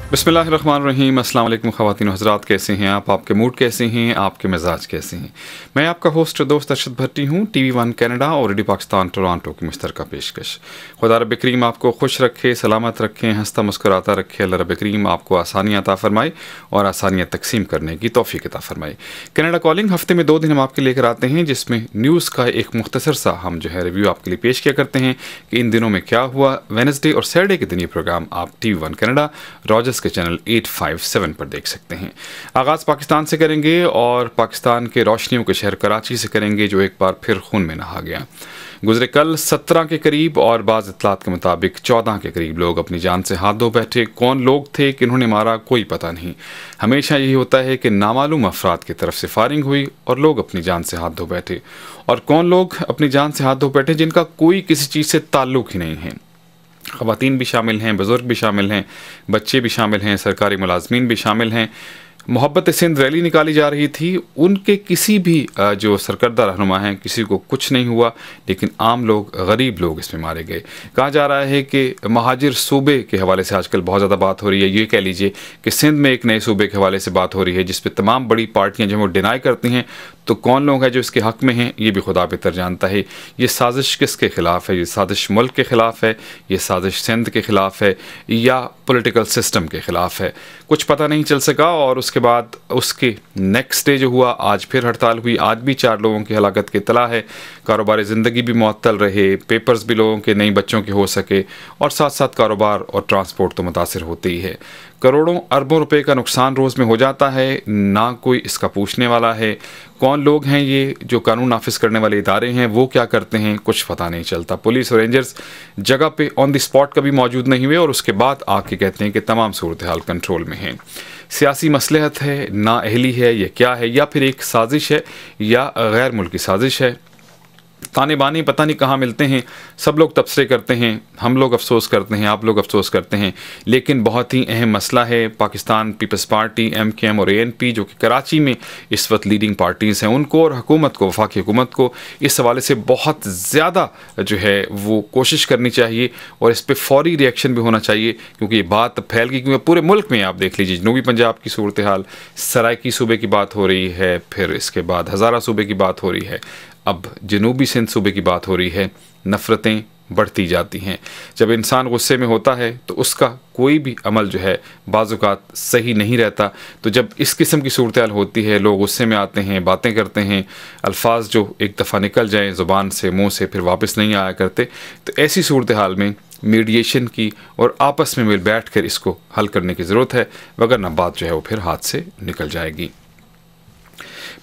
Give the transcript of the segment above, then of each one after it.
बिस्मिल्लाहिर्रहमानिर्रहीम। अस्सलाम वालेकुम ख़वातीन हज़रात, कैसे हैं आप? आपके मूड कैसे हैं? आपके मिजाज कैसे हैं? मैं आपका होस्ट दोस्त अरशद भट्टी हूँ। TV1 कनाडा और रेडियो पाकिस्तान टोरंटो की मुश्तरका पेशकश। खुदा रब करीम आपको खुश रखे, सलामत रखें, हंसता मुस्कुराता रखे। अल्लाह रब करीम आपको आसानियाँ अता फ़रमाए और आसानियाँ तकसीम करने की तौफ़ीक़ अता फ़रमाए। कनाडा कॉलिंग हफ़्ते में 2 दिन हम आपके लेकर आते हैं, जिसमें न्यूज़ का एक मुख्तसर सा हम जो है रिव्यू आपके लिए पेश किया करते हैं कि इन दिनों में क्या हुआ। वेडनेसडे और सैटरडे के दिन ये प्रोग्राम आप TV1 कनाडा रॉजर्स के चैनल 857 पर देख सकते हैं। आगाज़ पाकिस्तान से करेंगे और पाकिस्तान के रोशनियों के शहर कराची से करेंगे, जो एक बार फिर खून में नहा गया। गुजरे कल 17 के करीब और बाज़ इत्तलात के मुताबिक 14 के करीब लोग अपनी जान से हाथ धो बैठे। कौन लोग थे, किन्होंने मारा, कोई पता नहीं। हमेशा यही होता है कि नामालूम अफराद की तरफ से फायरिंग हुई और लोग अपनी जान से हाथ धो बैठे। और कौन लोग अपनी जान से हाथ धो बैठे जिनका कोई किसी चीज़ से ताल्लुक़ ही नहीं है। ख़वातीन भी शामिल हैं, बुज़ुर्ग भी शामिल हैं, बच्चे भी शामिल हैं, सरकारी मुलाज़मीन भी शामिल हैं। मोहब्बत सिंध रैली निकाली जा रही थी, उनके किसी भी जो सरकर्दा रहनुमा हैं, किसी को कुछ नहीं हुआ, लेकिन आम लोग, गरीब लोग इसमें मारे गए। कहा जा रहा है कि महाजिर सूबे के हवाले से आजकल बहुत ज़्यादा बात हो रही है। ये कह लीजिए कि सिंध में एक नए सूबे के हवाले से बात हो रही है, जिस पर तमाम बड़ी पार्टियाँ जो वो डिनाई करती हैं। तो कौन लोग हैं जो इसके हक़ में हैं, ये भी खुदा बेहतर जानता है। ये साजिश किसके ख़िलाफ़ है? ये साजिश मुल्क के ख़िलाफ़ है, ये साजिश सिंध के ख़िलाफ़ है, या पॉलिटिकल सिस्टम के ख़िलाफ़ है? कुछ पता नहीं चल सका। और उसके बाद उसके नेक्स्ट डे जो हुआ, आज फिर हड़ताल हुई। आज भी 4 लोगों की हलाकत की इत्तला है। कारोबार ज़िंदगी भी मुअत्तल रहे, पेपर्स भी लोगों के नई बच्चों के हो सके, और साथ साथ कारोबार और ट्रांसपोर्ट तो मुतासिर होते ही है। करोड़ों अरबों रुपए का नुकसान रोज़ में हो जाता है, ना कोई इसका पूछने वाला है। कौन लोग हैं ये जो कानून नाफिज करने वाले इदारे हैं, वो क्या करते हैं, कुछ पता नहीं चलता। पुलिस और रेंजर्स जगह पे ऑन द स्पॉट कभी मौजूद नहीं हुए और उसके बाद आके कहते हैं कि तमाम सूरत हाल कंट्रोल में है। सियासी मसलहत है, नाअहली है, ये क्या है? या फिर एक साजिश है, या गैर मुल्की साजिश है? ताने बाने पता नहीं कहाँ मिलते हैं। सब लोग तबसरे करते हैं, हम लोग अफसोस करते हैं, आप लोग अफसोस करते हैं। लेकिन बहुत ही अहम मसला है। पाकिस्तान पीपल्स पार्टी, MKM और ANP, जो कि कराची में इस वक्त लीडिंग पार्टीज़ हैं, उनको और हुकूमत को, वफाकी हुकूमत को इस हवाले से बहुत ज़्यादा जो है वो कोशिश करनी चाहिए और इस पर फौरी रिएक्शन भी होना चाहिए, क्योंकि ये बात फैल गई। क्योंकि पूरे मुल्क में आप देख लीजिए, जनूबी पंजाब की सूरत हाल, सराइकी सूबे की बात हो रही है, फिर इसके बाद हज़ारा सूबे की बात हो रही है, अब जनूबी सिंध सूबे की बात हो रही है। नफ़रतें बढ़ती जाती हैं। जब इंसान गुस्से में होता है तो उसका कोई भी अमल जो है बाज़-औक़ात सही नहीं रहता। तो जब इस किस्म की सूरत हाल होती है, लोग गुस्से में आते हैं, बातें करते हैं, अल्फाज जो एक दफ़ा निकल जाएं ज़ुबान से, मुंह से, फिर वापस नहीं आया करते। तो ऐसी सूरत हाल में मीडिएशन की और आपस में मिल बैठ कर इसको हल करने की ज़रूरत है, वगरना बात जो है वो फिर हाथ से निकल जाएगी।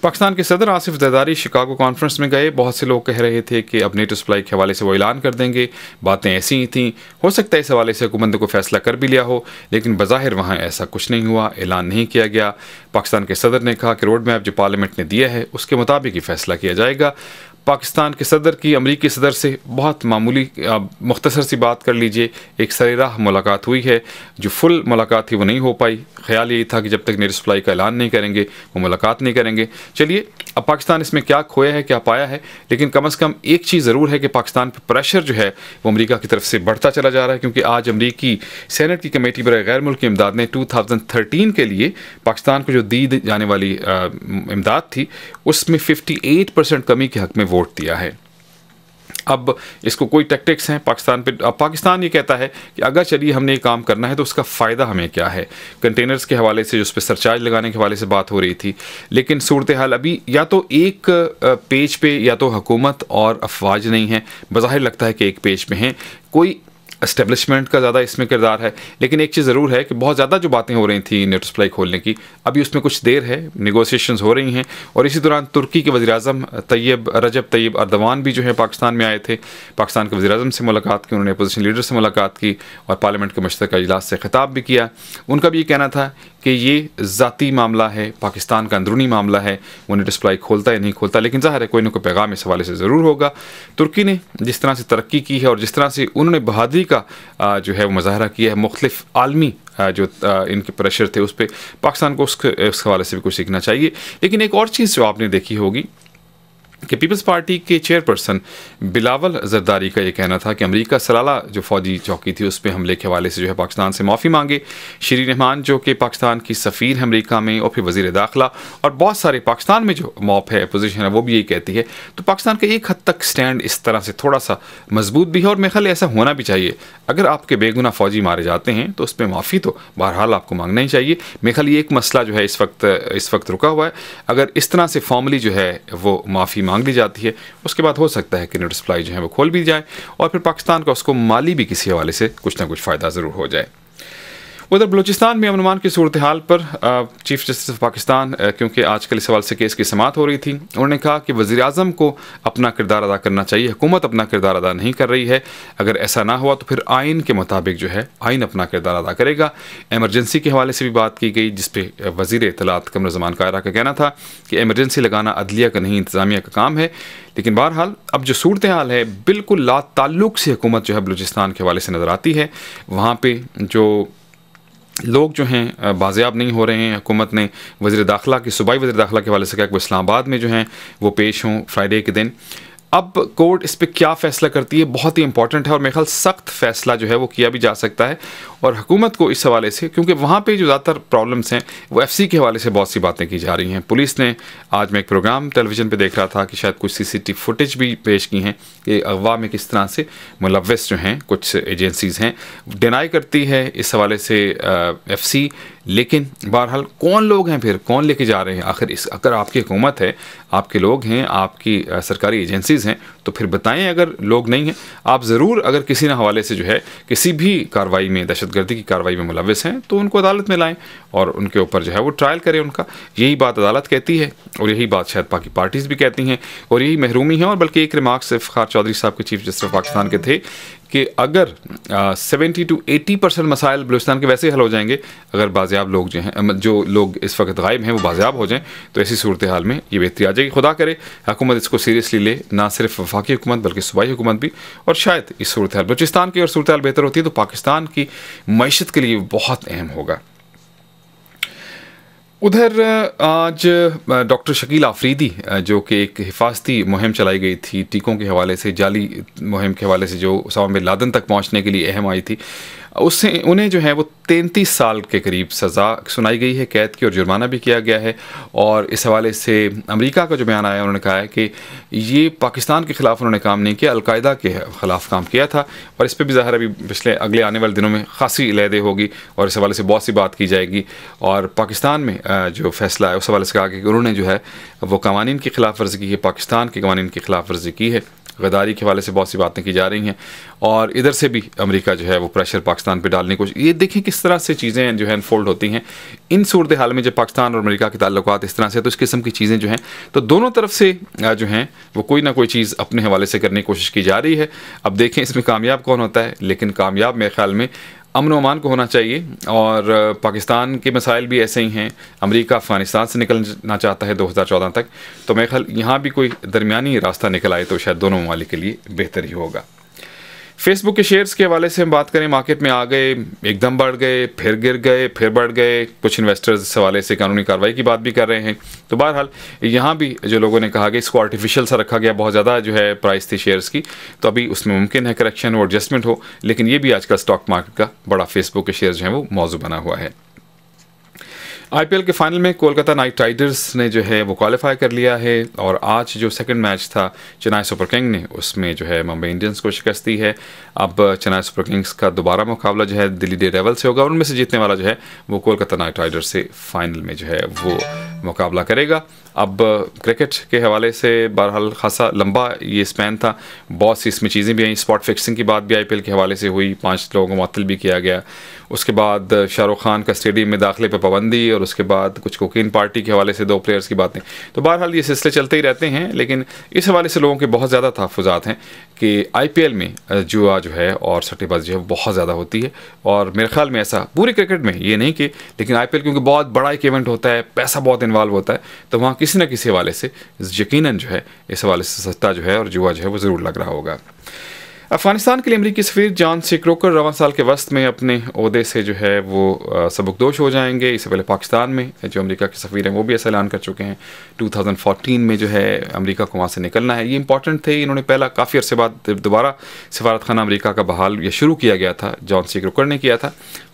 पाकिस्तान के सदर आसिफ ज़रदारी शिकागो कॉन्फ्रेंस में गए। बहुत से लोग कह रहे थे कि अब नेटो सप्लाई के हवाले से वो ऐलान कर देंगे। बातें ऐसी ही थीं। हो सकता है इस हवाले से हुकूमत को फैसला कर भी लिया हो, लेकिन बज़ाहिर वहाँ ऐसा कुछ नहीं हुआ, ऐलान नहीं किया गया। पाकिस्तान के सदर ने कहा कि रोड मैप जो पार्लियामेंट ने दिया है उसके मुताबिक ही फैसला किया जाएगा। पाकिस्तान के सदर की अमरीकी सदर से बहुत मामूली मुख्तसर सी बात कर लीजिए, एक सरेराह मुलाकात हुई है। जो फुल मुलाकात थी वो नहीं हो पाई। ख्याल यही था कि जब तक नेटो सप्लाई का ऐलान नहीं करेंगे वो मुलाकात नहीं करेंगे। चलिए, अब पाकिस्तान इसमें क्या खोया है, क्या पाया है, लेकिन कम से कम एक चीज़ ज़रूर है कि पाकिस्तान पर प्रेशर जो है वो अमरीका की तरफ से बढ़ता चला जा रहा है। क्योंकि आज अमरीकी सेनेट की कमेटी बराए गैर मुल्की इमदाद ने 2013 के लिए पाकिस्तान को जो दी जाने वाली इमदाद थी उसमें 58% कमी के हक़ में वोट दिया है। अब इसको कोई टैक्टिक्स हैं पाकिस्तान पे। अब पाकिस्तान ये कहता है कि अगर चलिए हमने ये काम करना है तो उसका फ़ायदा हमें क्या है। कंटेनर्स के हवाले से, उस पर सरचार्ज लगाने के हवाले से बात हो रही थी, लेकिन सूरत हाल अभी या तो एक पेज पे या तो हुकूमत और अफवाज नहीं है। बज़ाहिर लगता है कि एक पेज पे हैं, कोई एस्टेब्लिशमेंट का ज़्यादा इसमें किरदार है। लेकिन एक चीज़ ज़रूर है कि बहुत ज़्यादा जो बातें हो रही थी नेटो सप्लाई खोलने की, अभी उसमें कुछ देर है, नेगोशिएशंस हो रही हैं। और इसी दौरान तुर्की के वज़ीर-ए-आज़म रजब तैयब अर्दवान भी जो है पाकिस्तान में आए थे। पाकिस्तान के वज़ीर-ए-आज़म से मुलाकात की, उन्होंने अपोजिशन लीडर से मुलाकात की और पार्लियामेंट के मुश्तरका इजलास से खिताब भी किया। उनका भी ये कहना था कि ये ज़ाती मामला है, पाकिस्तान का अंदरूनी मामला है, वो नेटो सप्लाई खोलता या नहीं खोलता, लेकिन ज़ाहिर है कोई ना कोई पैगाम इस हवाले से ज़रूर होगा। तुर्की ने जिस तरह से तरक्की की है और जिस तरह से उन्होंने बहादुरी का जो है वो मुज़ाहरा किया है, मुख्तलिफ आलमी जो इनके प्रेशर थे उस पर, पाकिस्तान को उस हवाले से भी कुछ सीखना चाहिए। लेकिन एक और चीज़ जो आपने देखी होगी कि पीपल्स पार्टी के चेयरपर्सन बिलावल जरदारी का ये कहना था कि अमेरिका सलाला जो फौजी चौकी थी उस पर हमले के हवाले से जो है पाकिस्तान से माफ़ी मांगे। श्री रहमान जो कि पाकिस्तान की सफ़ीर है अमेरिका में, और फिर वज़ीर दाखिला और बहुत सारे पाकिस्तान में जो मॉप है, अपोजिशन है, वो भी यही कहती है। तो पाकिस्तान का एक हद तक स्टैंड इस तरह से थोड़ा सा मजबूत भी है, और मेरे ख्याल ऐसा होना भी चाहिए। अगर आपके बेगुनाह फ़ौजी मारे जाते हैं तो उस पर माफ़ी तो बहरहाल आपको मांगना ही चाहिए। मेरे ख्याल ये एक मसला जो है इस वक्त रुका हुआ है। अगर इस तरह से फॉर्मली जो है वो माफ़ी मांग ली जाती है, उसके बाद हो सकता है कि नोटिस फ्लाई जो है वो खोल भी जाए, और फिर पाकिस्तान का उसको माली भी किसी हवाले से कुछ ना कुछ फ़ायदा ज़रूर हो जाए। उधर बलूचिस्तान में अमन की सूरत हाल पर चीफ जस्टिस ऑफ पाकिस्तान, क्योंकि आजकल इस सवाल से केस की समाअत हो रही थी, उन्होंने कहा कि वज़ीर आज़म को अपना किरदार अदा करना चाहिए, हुकूमत अपना किरदार अदा नहीं कर रही है। अगर ऐसा ना हुआ तो फिर आइन के मुताबिक जो है आइन अपना किरदार अदा करेगा। एमरजेंसी के हवाले से भी बात की गई, जिस पे वज़ीर इत्तलात कमर ज़मान कायरा का कहना था कि एमरजेंसी लगाना अदलिया का नहीं, इंतज़ामिया का काम है। लेकिन बहरहाल अब जो सूरत हाल है बिल्कुल ला ताल्लुक़ से हुकूमत जो है बलूचिस्तान के हवाले से नज़र आती है। वहाँ पर जो लोग जो हैं बाज़ियाब नहीं हो रहे हैं, हुकूमत ने वज़ीर दाखिला की सूबाई वज़ीर दाखिला के हवाले से कहा कि वो इस्लामाबाद में जो हैं वो पेश हों फ्राइडे के दिन। अब कोर्ट इस पर क्या फ़ैसला करती है बहुत ही इंपॉर्टेंट है, और मेरे ख्याल सख्त फ़ैसला जो है वो किया भी जा सकता है। और हुकूमत को इस हवाले से, क्योंकि वहाँ पे जो ज़्यादातर प्रॉब्लम्स हैं वो एफसी के हवाले से बहुत सी बातें की जा रही हैं। पुलिस ने, आज मैं एक प्रोग्राम टेलीविज़न पे देख रहा था कि शायद कुछ सीसीटीवी फुटेज भी पेश की हैं कि अगवा में किस तरह से मुलव्वस जो हैं कुछ एजेंसीज़ हैं। डिनाई करती है इस हवाले से एफसी, लेकिन बहरहाल कौन लोग हैं, फिर कौन लेके जा रहे हैं आखिर इस, अगर आपकी हुकूमत है, आपके लोग हैं, आपकी सरकारी एजेंसीज़ हैं, तो फिर बताएं। अगर लोग नहीं हैं, आप ज़रूर अगर किसी न हवाले से जो है किसी भी कार्रवाई में, दहशतगर्दी की कार्रवाई में मुलव्वस हैं तो उनको अदालत में लाएं और उनके ऊपर जो है वो ट्रायल करें उनका। यही बात अदालत कहती है और यही बात शायद बाकी पार्टीज़ भी कहती हैं, और यही महरूमी है। और बल्कि एक रिमार्क्स इफ्तिखार चौधरी साहब के चीफ जस्टिस ऑफ पाकिस्तान के थे कि अगर 70 to 80% मसाइल बलूचिस्तान के वैसे हल हो जाएंगे अगर बाज़ियाब लोग जो हैं, जो लोग इस वक्त गायब हैं, वो बाज़ियाब हो जाएं, तो ऐसी सूरत हाल में ये बेहतरी आ जाएगी। खुदा करे हुकूमत इसको सीरियसली ले, ना सिर्फ वफाकी हुकूमत बल्कि सूबाई हुकूमत भी, और शायद इस सूरत हाल बलूचिस्तान की और सूरत हाल बेहतर होती है तो पाकिस्तान की मईशत के लिए बहुत अहम होगा। उधर आज डॉक्टर शकील आफरीदी जो कि एक हिफाजती मुहिम चलाई गई थी टीकों के हवाले से, जाली मुहिम के हवाले से जो उसामा बिन लादेन तक पहुंचने के लिए अहम आई थी, उससे उन्हें जो है वो 33 साल के करीब सज़ा सुनाई गई है, कैद की, और जुर्माना भी किया गया है। और इस हवाले से अमेरिका का जो बयान आया, उन्होंने कहा है कि ये पाकिस्तान के ख़िलाफ़ उन्होंने काम नहीं किया, अलकायदा के ख़िलाफ़ काम किया था। और इस पर भी ज़ाहिर अभी पिछले अगले आने वाले दिनों में ख़ासी लहदे होगी और इस हवाले से बहुत सी बात की जाएगी। और पाकिस्तान में जो फ़ैसला है उस हवाले से कहा कि उन्होंने जो है वो कवानीन की ख़िलाफ़ वर्जी की है, पाकिस्तान के कवानीन की ख़िलाफ़ वर्जी की है। गद्दारी के हवाले से बहुत सी बातें की जा रही हैं, और इधर से भी अमेरिका जो है वो प्रेशर पाकिस्तान पे डालने की कोशिश। ये देखें किस तरह से चीज़ें जो है अनफोल्ड होती हैं इन सूरत हाल में, जब पाकिस्तान और अमेरिका के ताल्लुकात इस तरह से, तो इस किस्म की चीज़ें जो हैं तो दोनों तरफ से जो हैं वो कोई ना कोई चीज़ अपने हवाले से करने की कोशिश की जा रही है। अब देखें इसमें कामयाब कौन होता है, लेकिन कामयाब मेरे ख्याल में अमन व अमान को होना चाहिए। और पाकिस्तान के मसाइल भी ऐसे ही हैं, अमेरिका अफ़गानिस्तान से निकलना चाहता है 2014 तक, तो मेरे ख्याल यहाँ भी कोई दरमियानी रास्ता निकल आए तो शायद दोनों ममालिक के लिए बेहतर ही होगा। फेसबुक के शेयर्स के हवाले से हम बात करें, मार्केट में आ गए, एकदम बढ़ गए, फिर गिर गए, फिर बढ़ गए। कुछ इन्वेस्टर्स इस हवाले से कानूनी कार्रवाई की बात भी कर रहे हैं। तो बहरहाल यहाँ भी जो लोगों ने कहा कि इसको आर्टिफिशियल सा रखा गया, बहुत ज़्यादा जो है प्राइस थी शेयर्स की, तो अभी उसमें मुमकिन है करेक्शन और एडजस्टमेंट हो, लेकिन ये भी आजकल स्टॉक मार्केट का बड़ा फेसबुक के शेयर्स जो हैं वो मौजू बना हुआ है। आईपीएल के फाइनल में कोलकाता नाइट राइडर्स ने जो है वो क्वालिफाई कर लिया है, और आज जो सेकंड मैच था चेन्नई सुपर किंग ने, उसमें जो है मुंबई इंडियंस को शिकस्त दी है। अब चेन्नई सुपर किंग्स का दोबारा मुकाबला जो है दिल्ली डेयरडेविल्स से होगा, उनमें से जीतने वाला जो है वो कोलकाता नाइट राइडर्स से फाइनल में जो है वो मुकाबला करेगा। अब क्रिकेट के हवाले से बहरहाल खासा लंबा ये स्पैन था, बहुत सी इसमें चीज़ें भी आई, स्पॉट फिक्सिंग की बात भी आईपीएल के हवाले से हुई, 5 लोगों को मुअत्तल भी किया गया। उसके बाद शाहरुख खान का स्टेडियम में दाखिले पर पाबंदी, और उसके बाद कुछ कोकीन पार्टी के हवाले से 2 प्लेयर्स की बातें। तो बहरहाल ये सिलसिले चलते ही रहते हैं, लेकिन इस हवाले से लोगों के बहुत ज़्यादा तहफ़्फ़ुज़ात हैं कि आईपीएल में जुआ जो है और सट्टेबाजी जो है बहुत ज़्यादा होती है। और मेरे ख्याल में ऐसा पूरे क्रिकेट में ये नहीं कि, लेकिन आईपीएल क्योंकि बहुत बड़ा एक इवेंट होता है, पैसा बहुत इन्वॉल्व होता है, तो वहाँ किसी न किसी हवाले से यकीनन जो है इस हवाले से सट्टा जो है और जुआ जो है वो ज़रूर लग रहा होगा। अफगानिस्तान के लिए अमरीकी सफ़ीर जॉन सी क्रोकर रवां साल के वस्त में अपने ओहदे से जो है वो सबकदोश हो जाएंगे। इससे पहले पाकिस्तान में जो अमेरिका के सफ़ीर हैं वो भी ऐसा ऐलान कर चुके हैं 2014 में जो है अमेरिका को वहाँ से निकलना है। ये इंपॉर्टेंट थे। इन्होंने पहला काफ़ी अरसे बाद दोबारा सफारत खाना अमेरिका का बहाल या शुरू किया गया था, जॉन सी क्रोकर ने किया था।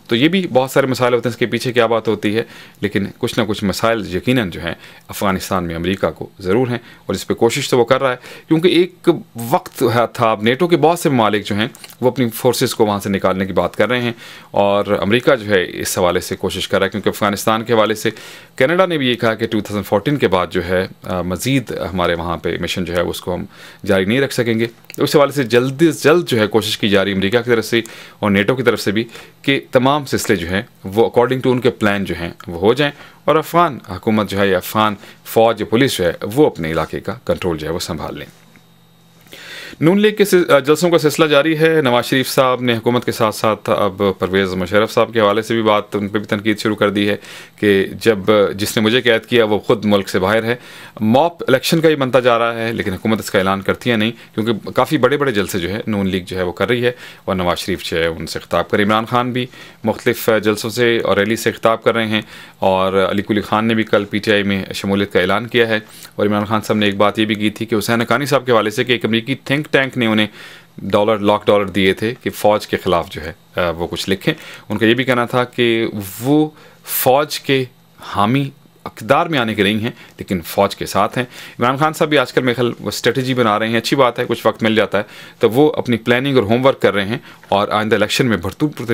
तो ये भी बहुत सारे मसाइल होते हैं, इसके पीछे क्या बात होती है, लेकिन कुछ ना कुछ मसाइल यकीनन जो हैं अफ़गानिस्तान में अमेरिका को ज़रूर हैं और इस पर कोशिश तो वो कर रहा है। क्योंकि एक वक्त था, अब नेटो के बहुत से ममालिक जो हैं वो अपनी फोर्सेस को वहाँ से निकालने की बात कर रहे हैं और अमेरिका जो है इस हवाले से कोशिश कर रहा है। क्योंकि अफ़गानिस्तान के हवाले से कनाडा ने भी ये कहा कि 2014 के बाद जो है मज़ीद हमारे वहाँ पे मिशन जो है उसको हम जारी नहीं रख सकेंगे। तो इस हवाले से जल्दी से जल्द जो है कोशिश की जा रही है अमेरिका की तरफ से और नेटो की तरफ से भी कि तमाम सिलसिले जो हैं वो अकॉर्डिंग टू उनके प्लान जो हैं वो हो जाएं और अफ़गान हुकूमत जो है या अफ़गान फ़ौज या पुलिस जो है वो अपने इलाके का कंट्रोल जो है वो संभाल लें। नून लीग के जलसों का सिलसिला जारी है। नवाज शरीफ साहब ने हुकूमत के साथ साथ अब परवेज़ मुशर्रफ साहब के हवाले से भी बात, उन पर भी तनकीद शुरू कर दी है कि जब जिसने मुझे कैद किया वो ख़ुद मुल्क से बाहर है। मॉप इलेक्शन का ही बनता जा रहा है लेकिन हुकूमत इसका ऐलान करती है नहीं, क्योंकि काफ़ी बड़े बड़े जलसे जो है नून लीग जो है वो कर रही है और नवाज शरीफ जो है उनसे खिताब कर। इमरान खान भी मुख्तलिफ जलसों से और रैली से खिताब कर रहे हैं और अली कुली खान ने भी कल PTI में शमूलियत का ऐलान किया है। और इमरान खान साहब ने एक बात ये भी की थी कि हुसैन हक्कानी साहब के हवाले से कि एक अमरीकी थिंक टैंक ने उन्हें लाख डॉलर दिए थे कि फ़ौज के ख़िलाफ़ जो है वो कुछ लिखें। उनका ये भी कहना था कि वो फ़ौज के हामी इक़्तिदार में आने के नहीं हैं लेकिन फ़ौज के साथ हैं। इमरान खान साहब भी आजकल मेरे ख्याल वो स्ट्रेटजी बना रहे हैं, अच्छी बात है, कुछ वक्त मिल जाता है तो वो अपनी प्लानिंग और होमवर्क कर रहे हैं और आइंदा इलेक्शन में भरपूर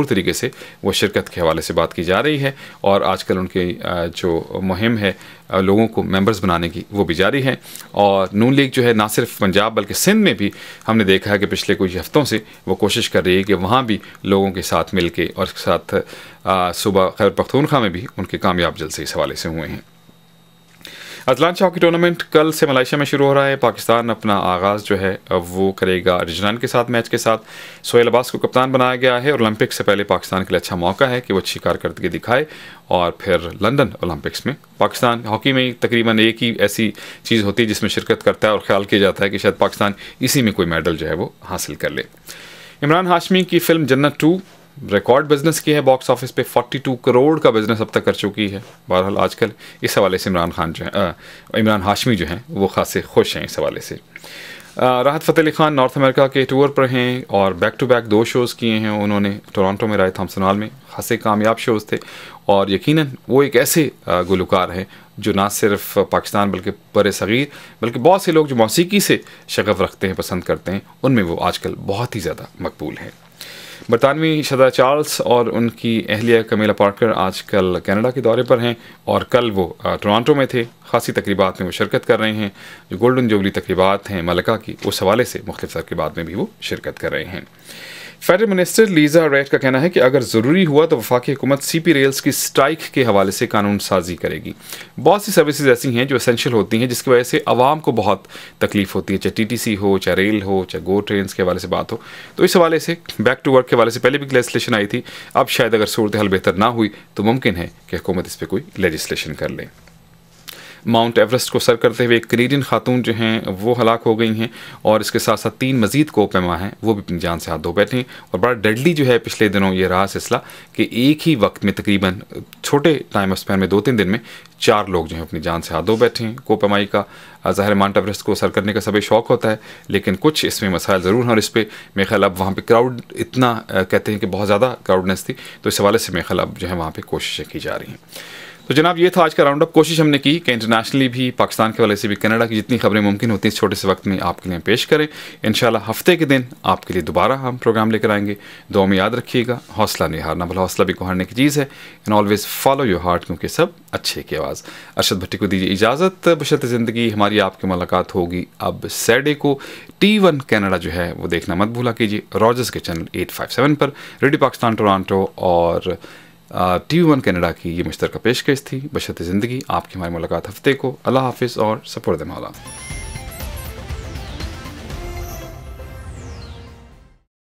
तरीके से वो शिरकत के हवाले से बात की जा रही है। और आजकल उनकी जो मुहिम है लोगों को मेंबर्स बनाने की वो भी जारी है। और नून लीग जो है ना सिर्फ पंजाब बल्कि सिंध में भी हमने देखा है कि पिछले कुछ हफ्तों से वो कोशिश कर रही है कि वहाँ भी लोगों के साथ मिल के और साथ सूबा खैबर पख्तूनख्वा में भी उनके कामयाब जलसे इस हवाले से हुए हैं। अटलांटा हॉकी टूर्नामेंट कल से मलेशिया में शुरू हो रहा है। पाकिस्तान अपना आगाज़ जो है वो करेगा अर्जेंटीना के साथ मैच के साथ। सोहेल अब्बास को कप्तान बनाया गया है और ओलंपिक्स से पहले पाकिस्तान के लिए अच्छा मौका है कि वो अच्छी कारकर्दगी दिखाए और फिर लंदन ओलंपिक्स में पाकिस्तान हॉकी में तकरीबन एक ही ऐसी चीज़ होती है जिसमें शिरकत करता है और ख्याल किया जाता है कि शायद पाकिस्तान इसी में कोई मेडल जो है वो हासिल कर ले। इमरान हाशमी की फ़िल्म जन्नत 2 रिकॉर्ड बिजनेस की है, बॉक्स ऑफिस पे 42 करोड़ का बिजनेस अब तक कर चुकी है। बहरहाल आजकल इस हवाले से इमरान हाशमी जो हैं वो खासे खुश हैं इस हवाले से। राहत फ़तेह अली ख़ान नॉर्थ अमेरिका के टूर पर हैं और बैक टू बैक 2 शोज़ किए हैं उन्होंने। टोरंटो में राय थॉम्सन हॉल में खासे कामयाब शोज़ थे और यकीनन वो एक ऐसे गुलकार हैं जो ना सिर्फ पाकिस्तान बल्कि बर सग़ीर बल्कि बहुत से लोग जो मौसीकी से शगफ़ रखते हैं, पसंद करते हैं, उनमें वो आजकल बहुत ही ज़्यादा मकबूल हैं। बरतानवी शहज़ादा चार्ल्स और उनकी अहलिया कमीला पार्कर आजकल कनाडा के दौरे पर हैं और कल वो टोरंटो में थे। ख़ासी तकरीबात में वो शिरकत कर रहे हैं। जो गोल्डन जुबली तकरीबात हैं मलका की, उस हवाले से मुख्तलिफ तकरीबात में भी वो शिरकत कर रहे हैं। फेडरल मिनिस्टर लीज़ा रेड का कहना है कि अगर ज़रूरी हुआ तो वफाकी हुकूमत CP रेल्स की स्ट्राइक के हवाले से कानून साजी करेगी। बहुत सी सर्विसेज ऐसी हैं जो एसेंशियल होती हैं जिसकी वजह से आवाम को बहुत तकलीफ होती है, चाहे TTC हो, चाहे रेल हो, चाहे गो ट्रेन के हवाले से बात हो। तो इस हवाले से बैक टू वर्क के हवाले से पहले भी लेजिस्लेशन आई थी। अब शायद अगर सूरत हाल बेहतर ना हुई तो मुमकिन है कि हुकूमत इस पर कोई लेजिस्लेशन कर ले। माउंट एवरेस्ट को सर करते हुए एक कनेडियन खातून जो हैं वो हलाक हो गई हैं और इसके साथ साथ 3 मज़ीद कोपैमा हैं वो भी अपनी जान से हाथ धो बैठे हैं। और बड़ा डेडली जो है पिछले दिनों ये रहा सिलसिला कि एक ही वक्त में तकरीबन छोटे टाइम स्पैन में 2-3 दिन में 4 लोग जो हैं अपनी जान से हाथ धो बैठे हैं। कोपैमाई का ज़ाहिर माउंट एवरेस्ट को सर करने का सभी शौक़ होता है लेकिन कुछ इसमें मसाइल ज़रूर हैं और इस पर मेरे ख्याल अब वहाँ पर क्राउड इतना कहते हैं कि बहुत ज़्यादा क्राउडनेस थी, तो इस हवाले से मेरे ख्याल अब जो है वहाँ पर कोशिशें की जा रही हैं। तो जनाब ये था आज का राउंड अप। कोशिश हमने की कि इंटरनेशनली भी पाकिस्तान के वाले से भी कनाडा की जितनी खबरें मुमकिन होती हैं इस छोटे से वक्त में आपके लिए पेश करें। इंशाल्लाह हफ्ते के दिन आपके लिए दोबारा हम प्रोग्राम लेकर आएंगे। दुआ में याद रखिएगा, हौसला नहीं हारना, भला हौसला भी को हारने की चीज़ है। And always follow your heart, क्योंकि सब अच्छे की आवाज़। अरशद भट्टी को दीजिए इजाज़त। बशर्ते ज़िंदगी हमारी आपकी मुलाकात होगी अब सैटरडे को। T1 कनाडा जो है वो देखना मत भूला कीजिए रॉजर्स के चैनल 857 पर। रेडियो पाकिस्तान टोरंटो और TV1 कनाडा की ये मुश्तरका पेशकश थी। बशर्ते ज़िंदगी आपकी हमारी मुलाकात हफ्ते को। अल्लाह हाफिज़ और सपुर्द मौला।